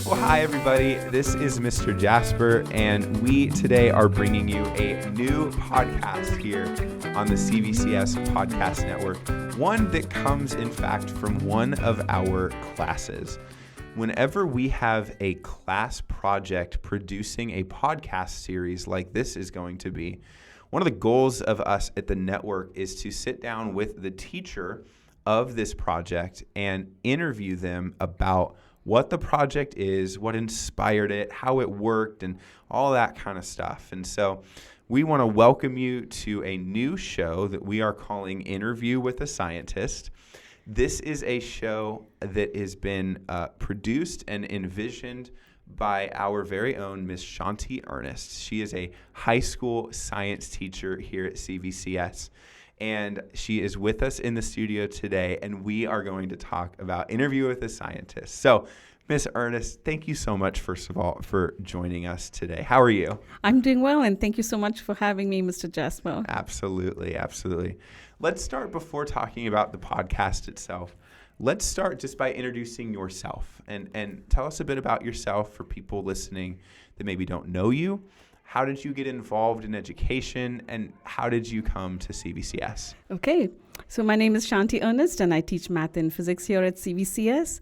Well, hi, everybody. This is Mr. Jasper, and we today are bringing you a new podcast here on the CVCS Podcast Network, one that comes, in fact, from one of our classes. Whenever we have a class project producing a podcast series like this is going to be, one of the goals of us at the network is to sit down with the teacher of this project and interview them about what the project is, what inspired it, how it worked, and all that kind of stuff. And so we want to welcome you to a new show that we are calling Interview with a Scientist. This is a show that has been produced and envisioned by our very own Miss Shanti Ernest. She is a high school science teacher here at CVCS. And she is with us in the studio today, and we are going to talk about Interview with a Scientist. So, Miss Ernest, thank you so much, first of all, for joining us today. How are you? I'm doing well, and thank you so much for having me, Mr. Jasper. Absolutely, absolutely. Let's start before talking about the podcast itself. Let's start just by introducing yourself and tell us a bit about yourself for people listening that maybe don't know you. How did you get involved in education, and how did you come to CVCS? Okay, so my name is Shanti Ernest, and I teach math and physics here at CVCS.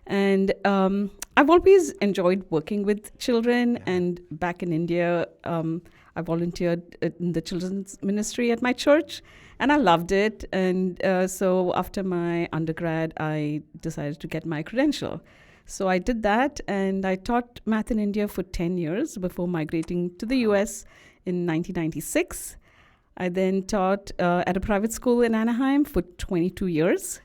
And I've always enjoyed working with children, and back in India, I volunteered in the children's ministry at my church, and I loved it. And so after my undergrad, I decided to get my credential. So I did that, and I taught math in India for 10 years before migrating to the US in 1996. I then taught at a private school in Anaheim for 22 years.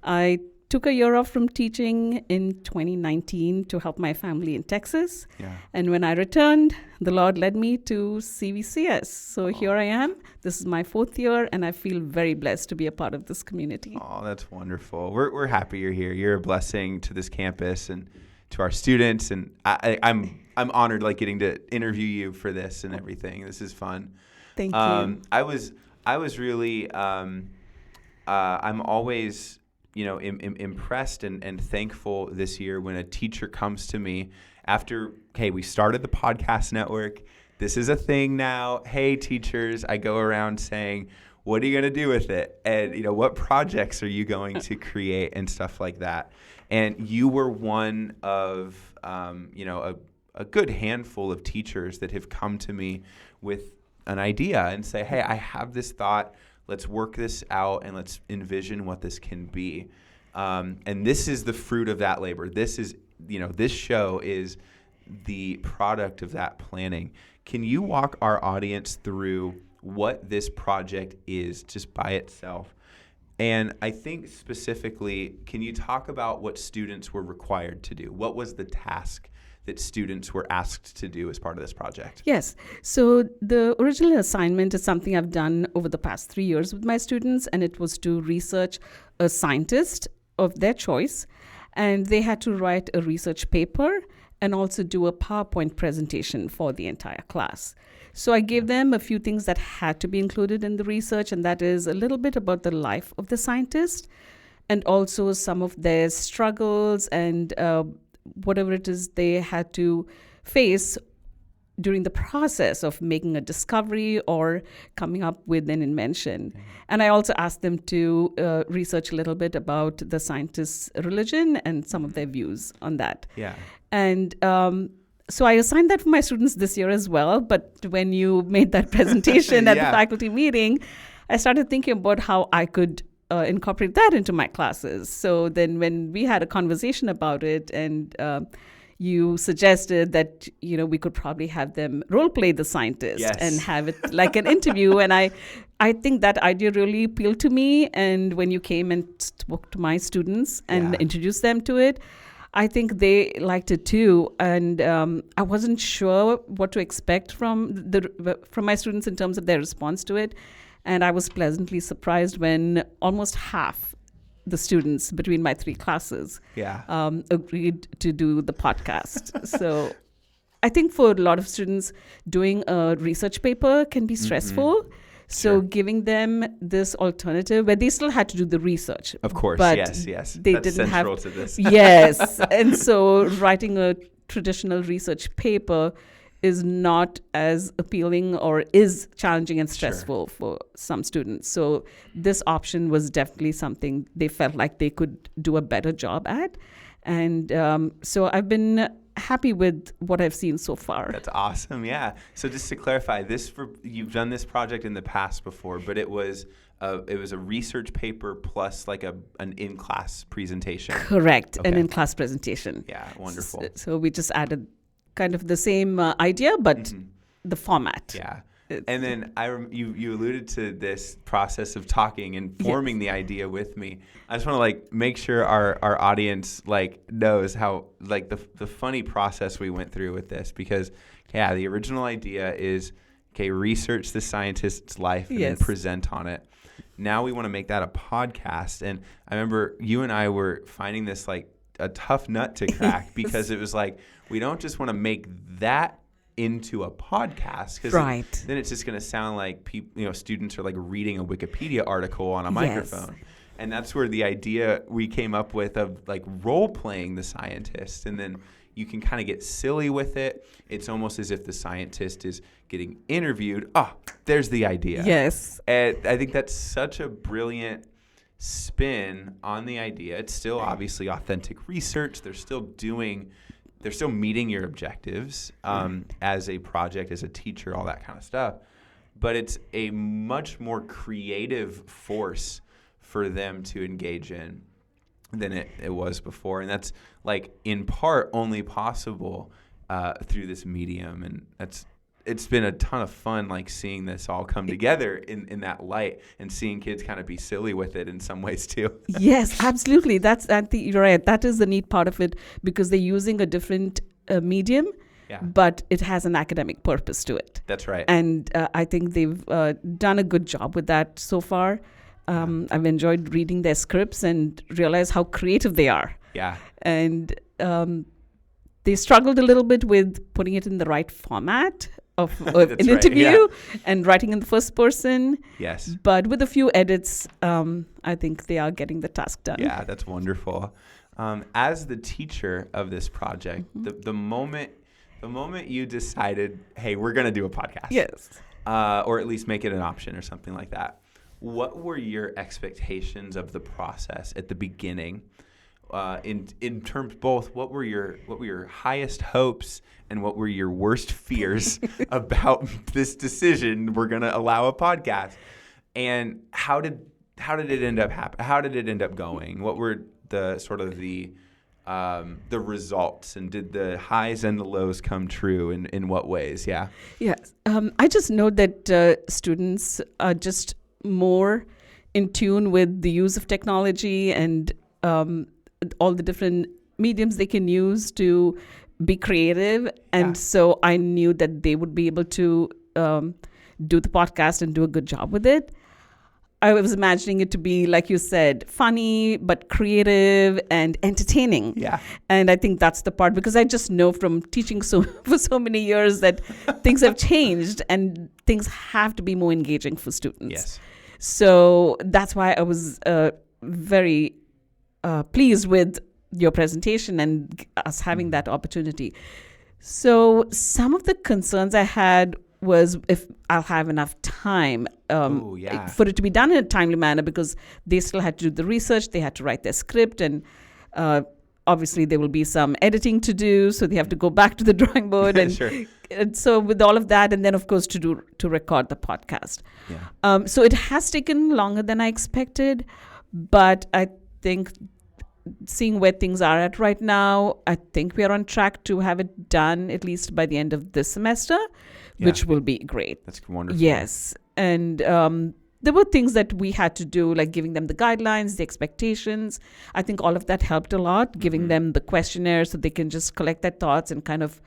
I took a year off from teaching in 2019 to help my family in Texas. And when I returned, the Lord led me to CVCS. So here I am. This is my 4th year, and I feel very blessed to be a part of this community. Oh, that's wonderful. We're happy you're here. You're a blessing to this campus and to our students, and I'm honored getting to interview you for this and everything. This is fun. Thank you. I was really I'm always impressed and thankful this year when a teacher comes to me after, hey, we started the podcast network. This is a thing now. Hey, teachers, I go around saying, what are you going to do with it? And, what projects are you going to create and stuff like that? And you were one of, a good handful of teachers that have come to me with an idea and say, hey, I have this thought. Let's work this out and let's envision what this can be. And this is the fruit of that labor. This is, this show is the product of that planning. Can you walk our audience through what this project is just by itself? And I think specifically, can you talk about what students were required to do? What was the task that students were asked to do as part of this project? Yes. So the original assignment is something I've done over the past 3 years with my students, and it was to research a scientist of their choice. And they had to write a research paper and also do a PowerPoint presentation for the entire class. So I gave them a few things that had to be included in the research, and that is a little bit about the life of the scientist and also some of their struggles and whatever it is they had to face during the process of making a discovery or coming up with an invention. And I also asked them to research a little bit about the scientist's religion and some of their views on that. And so I assigned that for my students this year as well. But when you made that presentation at the faculty meeting, I started thinking about how I could incorporate that into my classes. So then when we had a conversation about it, and you suggested that, we could probably have them role play the scientist and have it like an interview. And I think that idea really appealed to me. And when you came and spoke to my students and introduced them to it, I think they liked it too. And I wasn't sure what to expect from my students in terms of their response to it. And I was pleasantly surprised when almost half the students between my 3 classes agreed to do the podcast. So I think for a lot of students, doing a research paper can be stressful. So Sure. giving them this alternative where they still had to do the research. Of course. But Yes. they That's didn't have central to this. Yes. And so writing a traditional research paper is not as appealing or is challenging and stressful for some students. So this option was definitely something they felt like they could do a better job at. And so I've been happy with what I've seen so far. That's awesome. Yeah. So just to clarify, you've done this project in the past before, but it was a research paper plus like an in-class presentation. Correct. Okay. An in-class presentation. Yeah. Wonderful. So we just added kind of the same idea, but the format. Yeah. And then you alluded to this process of talking and forming the idea with me. I just want to like make sure our audience like knows how like the funny process we went through with this, because the original idea is research the scientist's life and then present on it. Now we want to make that a podcast, and I remember you and I were finding this like a tough nut to crack because it was like we don't just want to make that into a podcast, because then it's just going to sound like people, students are like reading a Wikipedia article on a microphone. And that's where the idea we came up with of like role playing the scientist, and then you can kind of get silly with it. It's almost as if the scientist is getting interviewed. There's the idea. Yes. And I think that's such a brilliant spin on the idea. It's still obviously authentic research. They're still meeting your objectives as a project, as a teacher, all that kind of stuff. But it's a much more creative force for them to engage in than it was before. And that's like in part only possible through this medium. And it's been a ton of fun, like seeing this all come together in that light, and seeing kids kind of be silly with it in some ways too. Yes, absolutely. You're right. That is the neat part of it, because they're using a different medium, but it has an academic purpose to it. That's right. And I think they've done a good job with that so far. I've enjoyed reading their scripts and realize how creative they are. Yeah. And they struggled a little bit with putting it in the right format of an interview and writing in the first person. Yes. But with a few edits, I think they are getting the task done. Yeah, that's wonderful. As the teacher of this project, the moment you decided, hey, we're going to do a podcast. Yes. Or at least make it an option or something like that, what were your expectations of the process at the beginning? In terms both, what were your highest hopes and what were your worst fears about this decision? We're going to allow a podcast, and how did it end up happening? How did it end up going? What were the sort of the results, and did the highs and the lows come true? In what ways? Yeah. Yes. I just know that students are just more in tune with the use of technology and all the different mediums they can use to be creative. And so I knew that they would be able to do the podcast and do a good job with it. I was imagining it to be, like you said, funny, but creative and entertaining. Yeah. And I think that's the part, because I just know from teaching for so many years that things have changed and things have to be more engaging for students. Yes. So that's why I was very pleased with your presentation and us having that opportunity. So some of the concerns I had was if I'll have enough time for it to be done in a timely manner, because they still had to do the research, they had to write their script, and obviously there will be some editing to do, so they have to go back to the drawing board. And, Sure. and so with all of that, and then of course to record the podcast. Yeah. So it has taken longer than I expected, but I think seeing where things are at right now, I think we are on track to have it done at least by the end of this semester, which will be great. That's wonderful. Yes. And there were things that we had to do, like giving them the guidelines, the expectations. I think all of that helped a lot, giving them the questionnaire so they can just collect their thoughts and kind of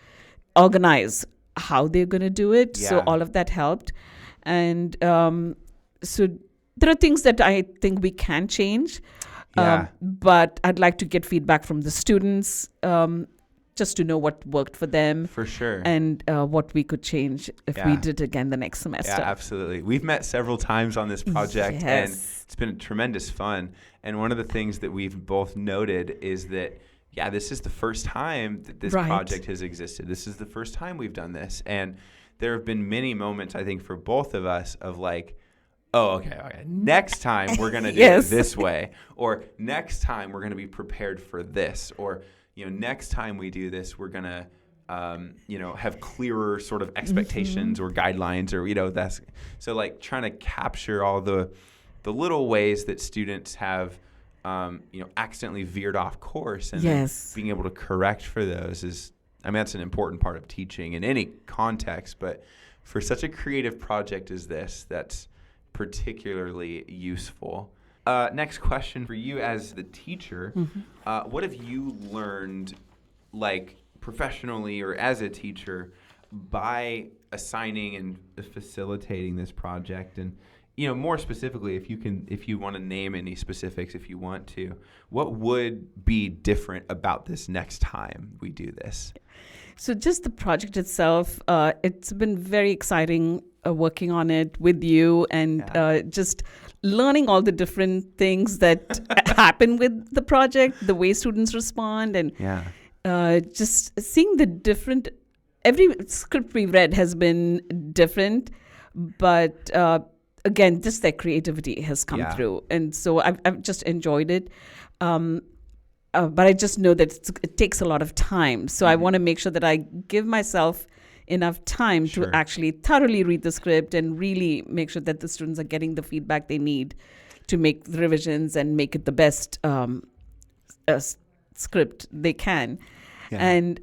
organize how they're going to do it. Yeah. So all of that helped. And so there are things that I think we can change. Yeah. But I'd like to get feedback from the students just to know what worked for them. For sure. And what we could change if we did again the next semester. Yeah, absolutely. We've met several times on this project, and it's been tremendous fun. And one of the things that we've both noted is that, this is the first time that this project has existed. This is the first time we've done this. And there have been many moments, I think, for both of us of like, oh, okay. Next time we're going to do it this way. Or next time we're going to be prepared for this. Or, next time we do this, we're going to, have clearer sort of expectations or guidelines or, that's so like trying to capture all the little ways that students have, accidentally veered off course and then being able to correct for those that's an important part of teaching in any context. But for such a creative project as this, that's particularly useful. Next question for you as the teacher. What have you learned, like professionally or as a teacher, by assigning and facilitating this project? And more specifically, if you want to name any specifics, if you want to, what would be different about this next time we do this? So just the project itself, it's been very exciting working on it with you and just learning all the different things that happen with the project, the way students respond, and just seeing the different, every script we've read has been different, but again, just their creativity has come through. And so I've just enjoyed it. But I just know that it takes a lot of time. So I want to make sure that I give myself enough time to actually thoroughly read the script and really make sure that the students are getting the feedback they need to make the revisions and make it the best script they can. And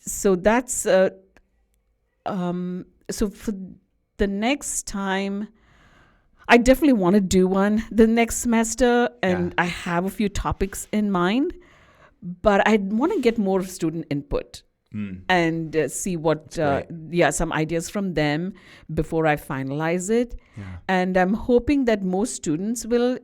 so that's so for the next time, I definitely want to do one the next semester, and I have a few topics in mind, but I want to get more student input and see what, some ideas from them before I finalize it. And I'm hoping that most students will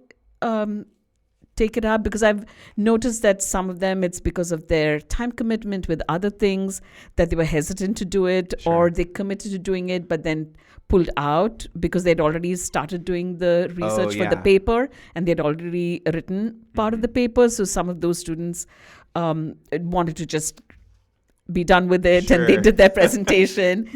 take it up, because I've noticed that some of them, it's because of their time commitment with other things that they were hesitant to do it, or they committed to doing it but then pulled out because they'd already started doing the research for the paper and they'd already written part of the paper. So some of those students wanted to just be done with it and they did their presentation.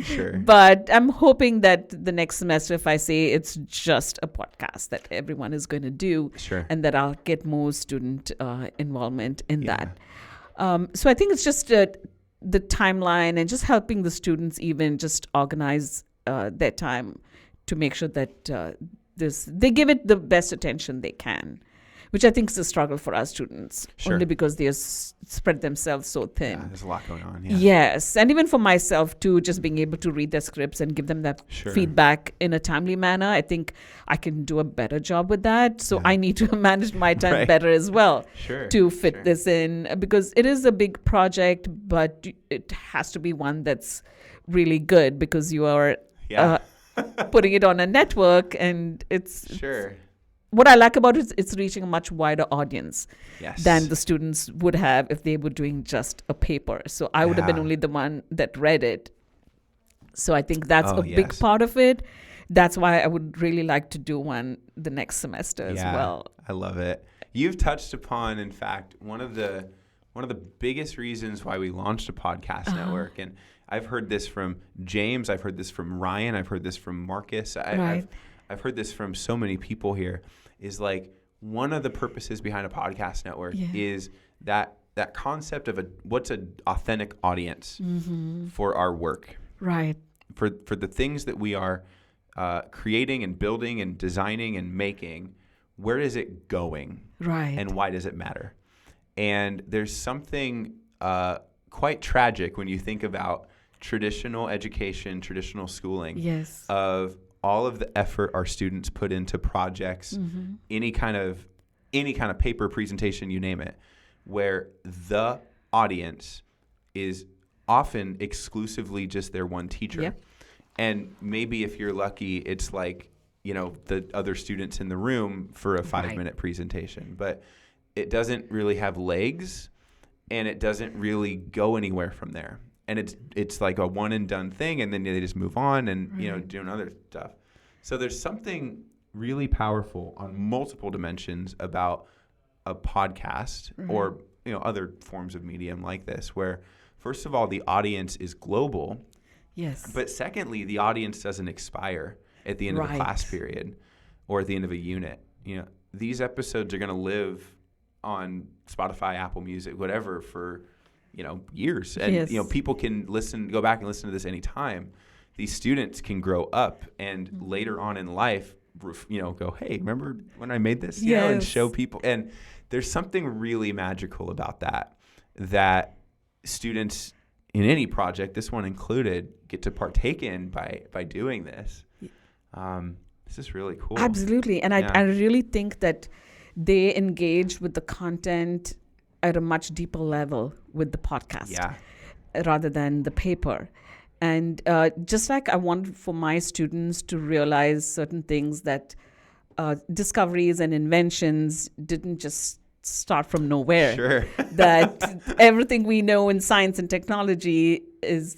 But I'm hoping that the next semester, if I say it's just a podcast that everyone is going to do, and that I'll get more student involvement in that. So I think it's just the timeline and just helping the students even just organize their time to make sure that they give it the best attention they can, which I think is a struggle for our students, only because they spread themselves so thin. There's a lot going on. Yes, and even for myself too, just being able to read their scripts and give them that feedback in a timely manner, I think I can do a better job with that. So I need to manage my time better as well to fit this in, because it is a big project, but it has to be one that's really good, because you are putting it on a network, and it's what I like about it is it's reaching a much wider audience than the students would have if they were doing just a paper. So I would have been only the one that read it. So I think that's a big part of it. That's why I would really like to do one the next semester as well. I love it. You've touched upon, in fact, one of the biggest reasons why we launched a podcast network. And I've heard this from James. I've heard this from Ryan. I've heard this from Marcus. I've heard this from so many people here, is like one of the purposes behind a podcast network is that concept of what's an authentic audience for our work. For the things that we are creating and building and designing and making, where is it going? And why does it matter? And there's something quite tragic when you think about traditional education, traditional schooling, of all of the effort our students put into projects, any kind of paper presentation, you name it, where the audience is often exclusively just their one teacher. And maybe if you're lucky, it's like, the other students in the room for a 5-minute presentation, but it doesn't really have legs and it doesn't really go anywhere from there. And it's like a one and done thing, and then they just move on and doing other stuff. So there's something really powerful on multiple dimensions about a podcast or other forms of medium like this, where first of all the audience is global. Yes. But secondly, the audience doesn't expire at the end of a class period or at the end of a unit. These episodes are going to live on Spotify, Apple Music, whatever, for years. And people can go back and listen to this anytime. These students can grow up and later on in life, go, hey, remember when I made this? And show people. And there's something really magical about that students in any project, this one included, get to partake in by doing this. This is really cool. Absolutely. And I really think that they engage with the content at a much deeper level with the podcast rather than the paper. And just like I want for my students to realize certain things, that discoveries and inventions didn't just start from nowhere. Sure. That everything we know in science and technology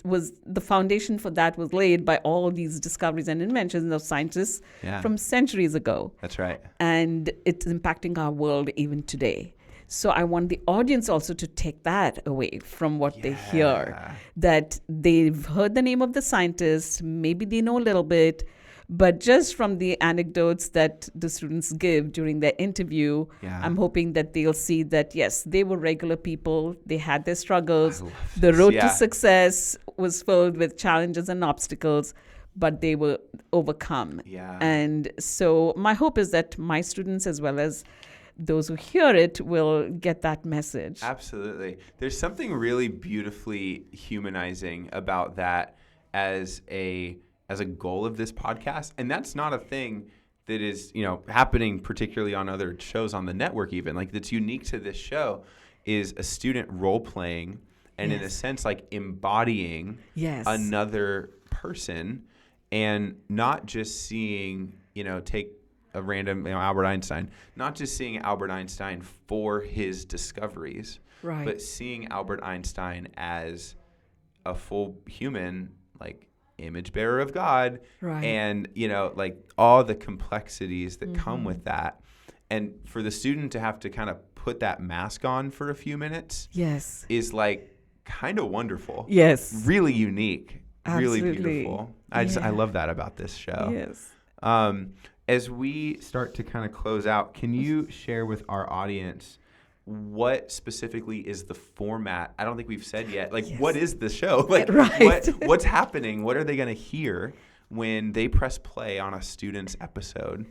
was the foundation for that was laid by all these discoveries and inventions of scientists from centuries ago. That's right. And it's impacting our world even today. So I want the audience also to take that away from what they hear, that they've heard the name of the scientist, maybe they know a little bit, but just from the anecdotes that the students give during their interview, I'm hoping that they'll see that, yes, they were regular people. They had their struggles. The road to success was filled with challenges and obstacles, but they were overcome. And so my hope is that my students, as well as those who hear it, will get that message. Absolutely. There's something really beautifully humanizing about that as a goal of this podcast. And that's not a thing that is, happening particularly on other shows on the network even. Like, that's unique to this show is a student role playing and in a sense like embodying another person, and not just seeing, take a random Albert Einstein, not just seeing Albert Einstein for his discoveries, but seeing Albert Einstein as a full human, like image bearer of God, and like all the complexities that come with that. And for the student to have to kind of put that mask on for a few minutes is like kind of wonderful. Really unique. Absolutely. Really beautiful. I love that about this show. As we start to kind of close out, can you share with our audience what specifically is the format? I don't think we've said yet. Like, what is the show? Like, what's happening? What are they going to hear when they press play on a student's episode?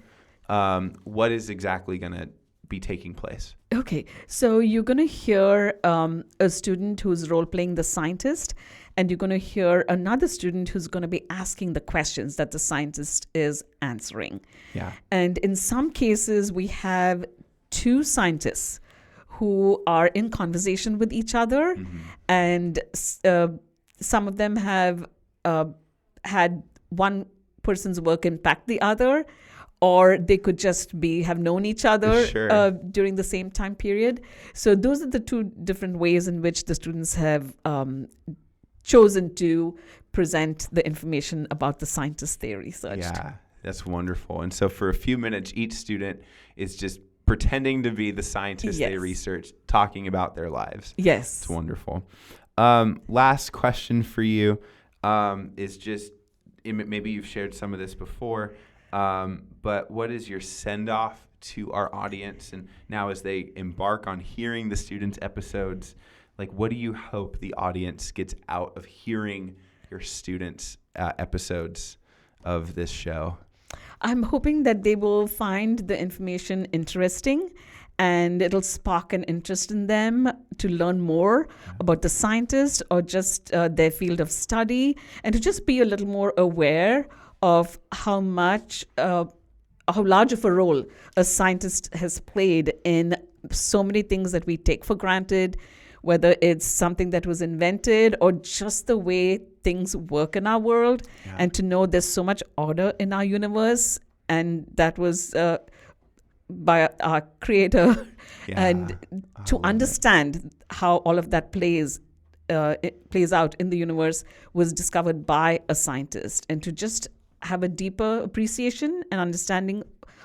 What is exactly going to be taking place? Okay, so you're going to hear a student who's role-playing the scientist, and you're going to hear another student who's going to be asking the questions that the scientist is answering. And in some cases, we have two scientists who are in conversation with each other, and some of them have had one person's work impact the other, or they could just have known each other during the same time period. So those are the two different ways in which the students have chosen to present the information about the scientists they researched. Yeah, that's wonderful. And so for a few minutes, each student is just pretending to be the scientist they researched, talking about their lives. It's wonderful. Last question for you is just, maybe you've shared some of this before, but what is your send-off to our audience? And now as they embark on hearing the students' episodes, like, what do you hope the audience gets out of hearing your students' episodes of this show? I'm hoping that they will find the information interesting, and it'll spark an interest in them to learn more about the scientist or just their field of study, and to just be a little more aware of how large of a role a scientist has played in so many things that we take for granted, whether it's something that was invented or just the way things work in our world, and to know there's so much order in our universe, and that was by our creator, Yeah. and to understand how all of that plays out in the universe was discovered by a scientist. And to just have a deeper appreciation and understanding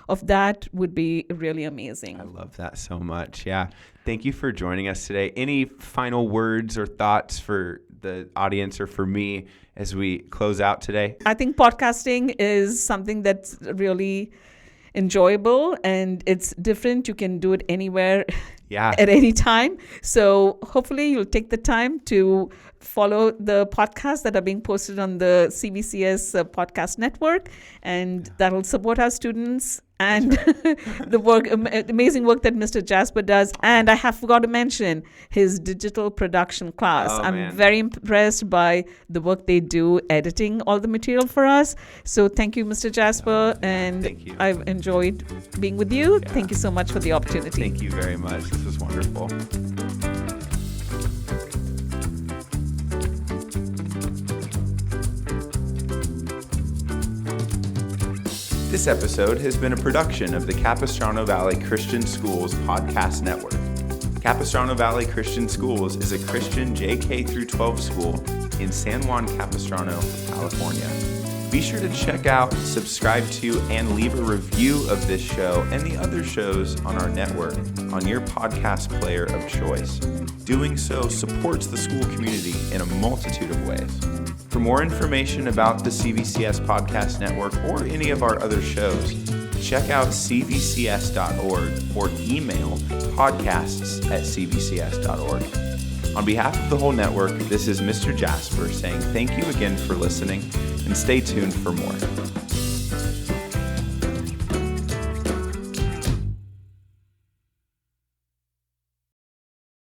of that would be really amazing. I love that so much. Yeah. Thank you for joining us today. Any final words or thoughts for the audience or for me as we close out today? I think podcasting is something that's really enjoyable and it's different. You can do it anywhere, at any time. So hopefully you'll take the time to follow the podcasts that are being posted on the CVCS Podcast Network, and that'll support our students and the work, amazing work that Mr. Jasper does. And I have forgot to mention his digital production class. I'm very impressed by the work they do editing all the material for us. So thank you, Mr. Jasper. And thank you. I've enjoyed being with you. Yeah. Thank you so much for the opportunity. Thank you very much. This was wonderful. This episode has been a production of the Capistrano Valley Christian Schools Podcast Network. Capistrano Valley Christian Schools is a Christian JK through 12 school in San Juan Capistrano, California. Be sure to check out, subscribe to, and leave a review of this show and the other shows on our network on your podcast player of choice. Doing so supports the school community in a multitude of ways. For more information about the CVCS Podcast Network or any of our other shows, check out cvcs.org or email podcasts@cvcs.org. On behalf of the whole network, this is Mr. Jasper saying thank you again for listening and stay tuned for more.